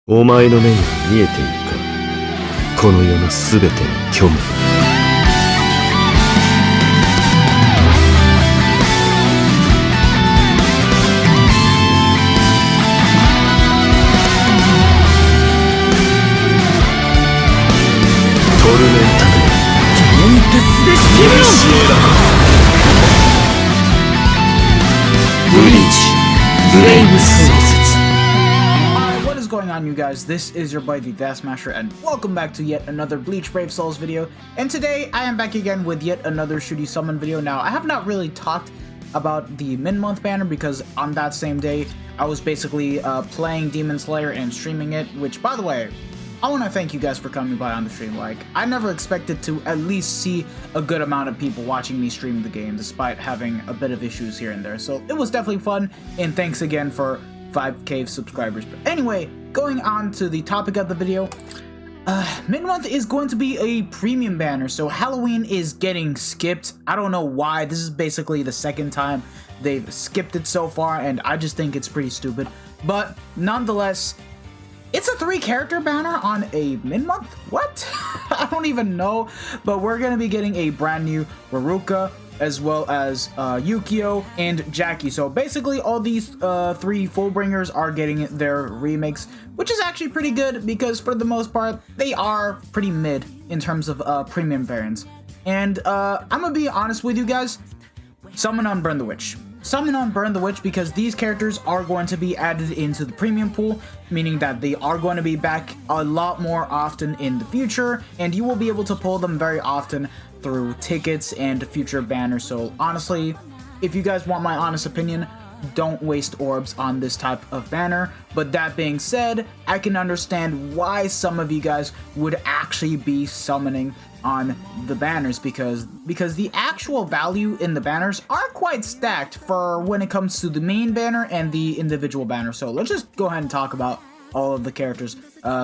お前の目には見えているか、この世のすべての虚無。トルメンタルテンペスでシムシエラブリーチブレイブソウル説。What is going on, you guys? This is your boy the Death Smasher, and welcome back to yet another Bleach Brave Souls video. And today I am back again with yet another Shooty Summon video. Now, I have not really talked about the mid-month banner because on that same day I was basically playing Demon Slayer and streaming it, which, by the way, I want to thank you guys for coming by on the stream. Like, I never expected to at least see a good amount of people watching me stream the game despite having a bit of issues here and there. So it was definitely fun, and thanks again for 5k subscribers. But anyway, going on to the topic of the video, mid-month is going to be a premium banner, so Halloween is getting skipped. I don't know why. This is basically the second time they've skipped it so far, and I just think it's pretty stupid. But nonetheless, it's a 3-character banner on a mid-month? What? I don't even know, but we're gonna be getting a brand new Riruka, as well as Yukio and Jackie. So basically all these 3 Fullbringers are getting their remakes, which is actually pretty good because for the most part they are pretty mid in terms of premium variants. And I'm gonna be honest with you guys, Summon on Burn the Witch. Summon on Burn the Witch because these characters are going to be added into the premium pool, meaning that they are going to be back a lot more often in the future, and you will be able to pull them very often through tickets and future banners. So honestly, if you guys want my honest opinion, don't waste orbs on this type of banner. But that being said, I can understand why some of you guys would actually be summoning on the banners because the actual value in the banners are quite stacked for when it comes to the main banner and the individual banner. So let's just go ahead and talk about all of the characters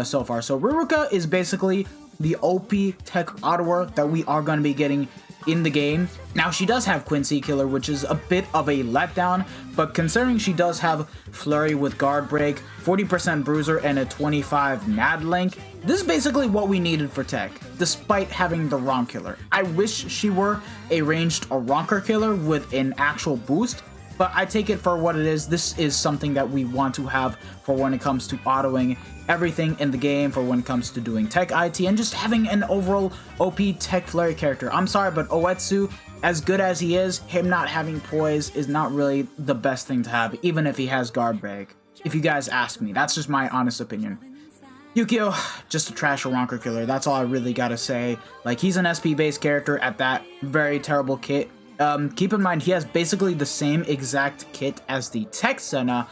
so far. So Riruka is basically the OP tech Ottawa that we are going to be getting in the game. Now, she does have Quincy Killer, which is a bit of a letdown, but considering she does have Flurry with Guard Break, 40% Bruiser, and a 25 Nad Link, this is basically what we needed for tech, despite having the wrong killer. I wish she were a ranged Ronker killer with an actual boost, but I take it for what it is. This is something that we want to have for when it comes to autoing everything in the game, for when it comes to doing tech IT, and just having an overall OP tech flurry character. I'm sorry, but Oetsu, as good as he is, him not having poise is not really the best thing to have, even if he has guard break. If you guys ask me, that's just my honest opinion. Yukio, just a trash Ronker killer. That's all I really gotta say. Like, he's an SP-based character at that very terrible kit. Keep in mind, he has basically the same exact kit as the Tech Senna,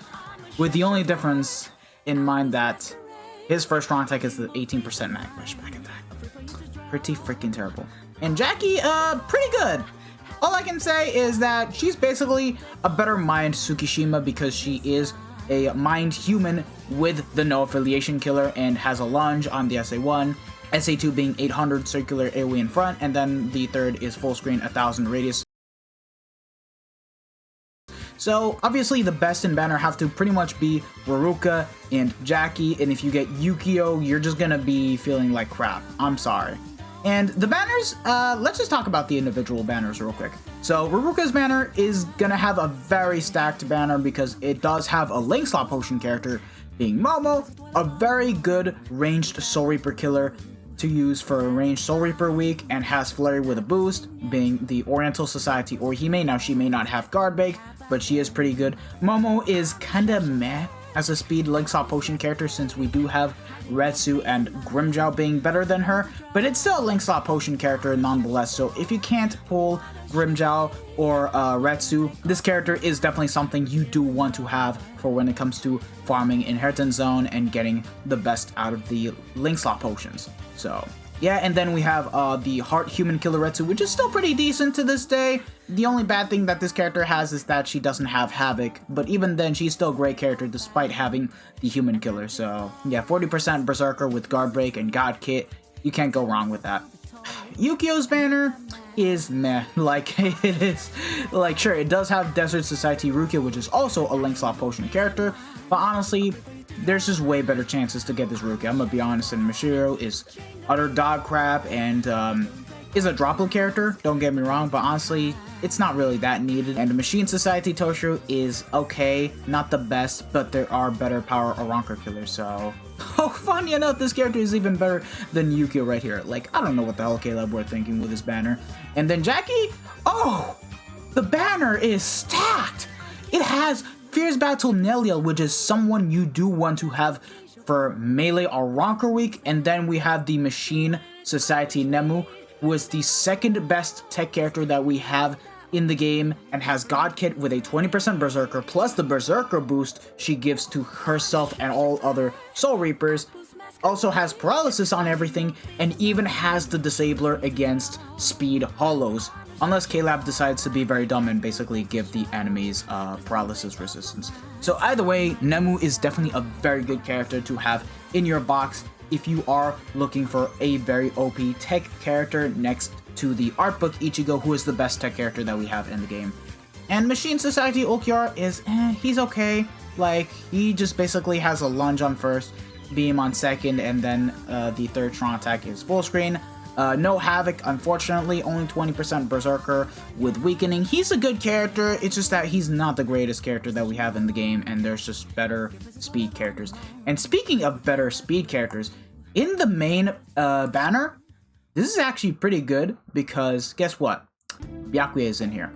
with the only difference in mind that his first strong tech is the 18% mag pushback attack. Pretty freaking terrible. And Jackie, pretty good. All I can say is that she's basically a better mind Tsukishima because she is a mind human with the no affiliation killer and has a lunge on the SA1. SA2 being 800 circular AoE in front, and then the third is full screen 1000 radius. So obviously the best in banner have to pretty much be Riruka and Jackie, and if you get Yukio, you're just gonna be feeling like crap. I'm sorry. And the banners, let's just talk about the individual banners real quick. So Riruka's banner is gonna have a very stacked banner because it does have a Link Slot Potion character being Momo, a very good ranged Soul Reaper killer to use for a ranged Soul Reaper week, and has Flurry with a boost, being the Oriental Society Orihime. Now, she may not have guard break, but she is pretty good. Momo is kinda meh as a speed Link Slot Potion character since we do have Retsu and Grimmjow being better than her, but it's still a Link Slot Potion character nonetheless, so if you can't pull Grimmjow or Retsu, this character is definitely something you do want to have for when it comes to farming Inheritance Zone and getting the best out of the Link Slot Potions. So yeah, and then we have the Heart Human Killer Retsu, which is still pretty decent to this day. The only bad thing that this character has is that she doesn't have Havoc, but even then, she's still a great character despite having the Human Killer. So yeah, 40% Berserker with Guard Break and God Kit. You can't go wrong with that. Yukio's banner is meh. Like, it is, like, sure, it does have Desert Society Rukia, which is also a Link Slot Potion character, but honestly, there's just way better chances to get this Riruka. I'm gonna be honest, and Mashiro is utter dog crap and is a droplet character, don't get me wrong, but honestly, it's not really that needed. And the Machine Society Toshiro is okay, not the best, but there are better power Oriental killers, so... Oh, funny enough, this character is even better than Yukio right here. Like, I don't know what the hell Caleb were thinking with this banner. And then Jackie? Oh! The banner is stacked! It has Fierce Battle Nelio, which is someone you do want to have for Melee or Ronker Week, and then we have the Machine Society Nemu, who is the second best tech character that we have in the game and has God Kit with a 20% Berserker plus the Berserker boost she gives to herself and all other Soul Reapers. Also has paralysis on everything and even has the disabler against speed hollows. Unless Caleb decides to be very dumb and basically give the enemies paralysis resistance. So either way, Nemu is definitely a very good character to have in your box if you are looking for a very OP tech character next to the art book Ichigo, who is the best tech character that we have in the game. And Machine Society Okiar is, he's okay. Like, he just basically has a lunge on first, beam on second, and then the third strong attack is full screen. No Havoc, unfortunately, only 20% Berserker with weakening. He's a good character, it's just that he's not the greatest character that we have in the game, and there's just better speed characters. And speaking of better speed characters, in the main banner, this is actually pretty good because guess what? Byakuya is in here.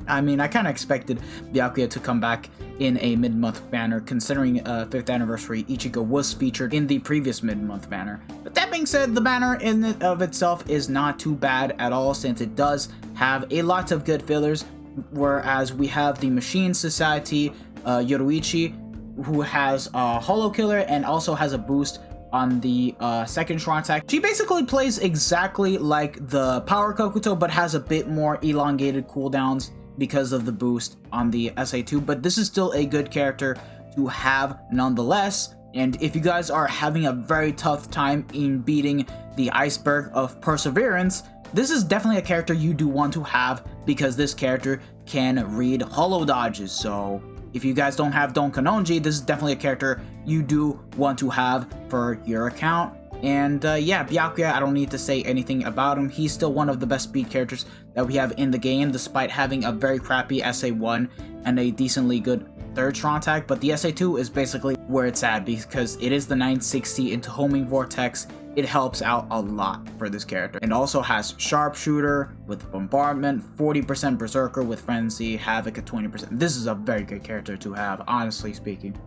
I mean, I kind of expected Byakuya to come back in a mid-month banner, considering 5th anniversary Ichigo was featured in the previous mid-month banner. But that being said, the banner in and of itself is not too bad at all, since it does have a lot of good fillers, whereas we have the Machine Society Yoruichi, who has a Hollow Killer and also has a boost on the second strong attack. She basically plays exactly like the Power Kokuto, but has a bit more elongated cooldowns because of the boost on the SA2, but this is still a good character to have nonetheless. And if you guys are having a very tough time in beating the Iceberg of Perseverance, this is definitely a character you do want to have because this character can read hollow dodges. So if you guys don't have Don Kanonji, this is definitely a character you do want to have for your account. And yeah, Byakuya, I don't need to say anything about him. He's still one of the best speed characters that we have in the game, despite having a very crappy SA1 and a decently good third strong attack. But the SA2 is basically where it's at because it is the 960 into homing vortex. It helps out a lot for this character. And also has Sharpshooter with Bombardment, 40% Berserker with Frenzy, Havoc at 20%. This is a very good character to have, honestly speaking.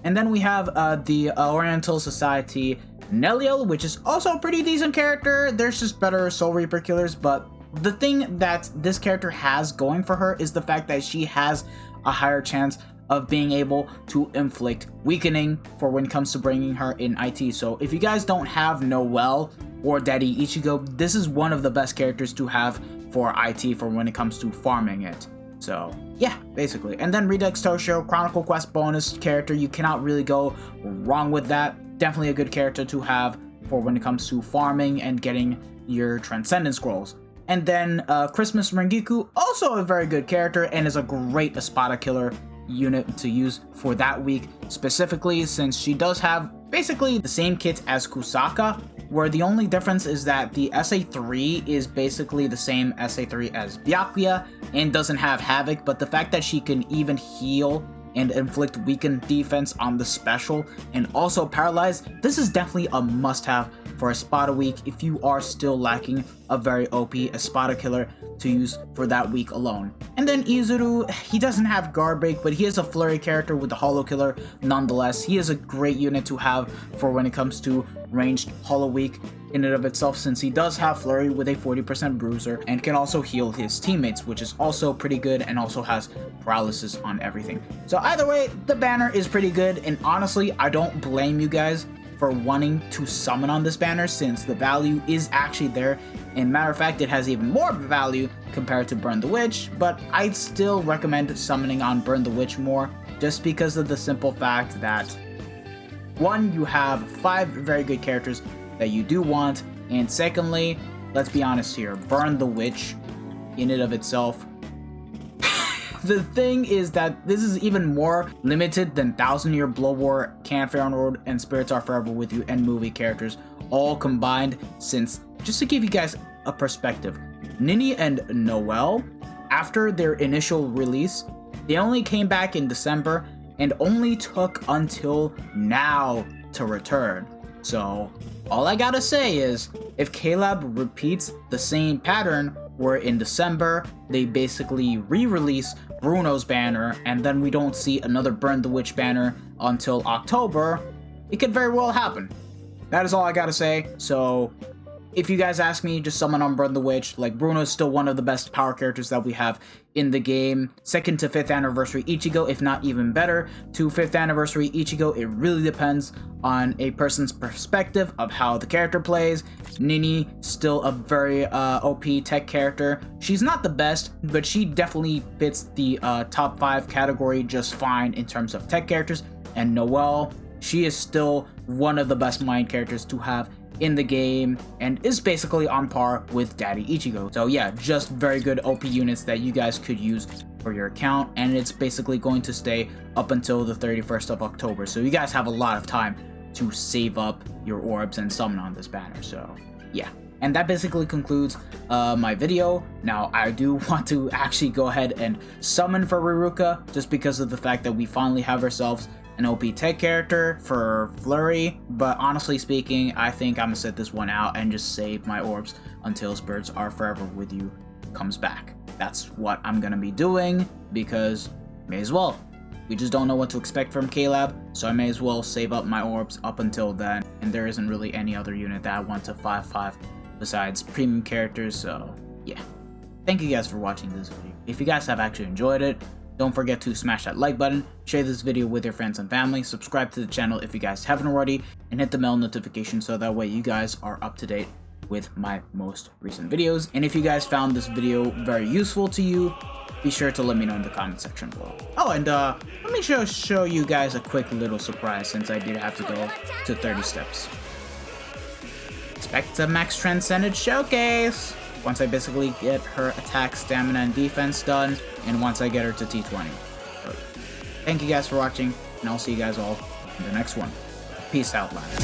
And then we have the Oriental Society Nelio, which is also a pretty decent character. There's just better Soul Reaper killers, but the thing that this character has going for her is the fact that she has a higher chance of being able to inflict weakening for when it comes to bringing her in IT. So if you guys don't have Noelle or Daddy Ichigo, this is one of the best characters to have for IT for when it comes to farming it. So yeah, basically. And then Redux Toshio, Chronicle Quest bonus character, you cannot really go wrong with that. Definitely a good character to have for when it comes to farming and getting your Transcendent Scrolls. And then Christmas Rengiku, also a very good character and is a great Espada killer unit to use for that week specifically, since she does have basically the same kit as Kusaka, where the only difference is that the SA3 is basically the same SA3 as Byakuya and doesn't have Havoc, but the fact that she can even heal and inflict weakened defense on the special and also paralyze, this is definitely a must-have for Espada week if you are still lacking a very OP Espada killer to use for that week alone. And then Izuru, he doesn't have guard break, but he is a flurry character with the hollow killer nonetheless. He is a great unit to have for when it comes to ranged hollow week in and of itself, since he does have flurry with a 40% bruiser and can also heal his teammates, which is also pretty good, and also has paralysis on everything. So either way, the banner is pretty good, and honestly, I don't blame you guys for wanting to summon on this banner, since the value is actually there. And matter of fact, it has even more value compared to Burn the Witch, but I'd still recommend summoning on Burn the Witch more, just because of the simple fact that, one, you have 5 very good characters that you do want, and secondly, let's be honest here, Burn the Witch in and of itself the thing is that this is even more limited than 1000-Year Blood War, Campfire Road, and Spirits Are Forever With You and movie characters all combined, since, just to give you guys a perspective, Nini and Noelle, after their initial release, they only came back in December and only took until now to return. So all I gotta say is, if K-Lab repeats the same pattern where in December they basically re-release Bruno's banner and then we don't see another Burn the Witch banner until October, it could very well happen. That is all I gotta say. So if you guys ask me, just summon on Burn the Witch. Like, Bruno is still one of the best power characters that we have in the game. Second to 5th anniversary Ichigo, if not even better to 5th anniversary Ichigo. It really depends on a person's perspective of how the character plays. Nini, still a very OP tech character. She's not the best, but she definitely fits the top 5 category just fine in terms of tech characters. And Noelle, she is still one of the best mind characters to have in the game and is basically on par with Daddy Ichigo. So yeah, just very good OP units that you guys could use for your account, and it's basically going to stay up until the 31st of October. So you guys have a lot of time to save up your orbs and summon on this banner. So yeah. And that basically concludes my video. Now, I do want to actually go ahead and summon for Riruka, just because of the fact that we finally have ourselves an OP tech character for Flurry, but honestly speaking, I think I'm gonna set this one out and just save my orbs until Spirits Are Forever With You comes back. That's what I'm gonna be doing, because may as well. We just don't know what to expect from K-Lab, so I may as well save up my orbs up until then, and there isn't really any other unit that I want to 5-5 besides premium characters, so yeah. Thank you guys for watching this video. If you guys have actually enjoyed it, don't forget to smash that like button, share this video with your friends and family, subscribe to the channel if you guys haven't already, and hit the bell notification so that way you guys are up to date with my most recent videos. And if you guys found this video very useful to you, be sure to let me know in the comment section below. Oh, and let me show you guys a quick little surprise, since I did have to go to 30 steps. Expect a Max Transcended Showcase! Once I basically get her attack, stamina, and defense done, and once I get her to T20. So, thank you guys for watching, and I'll see you guys all in the next one. Peace out, lads.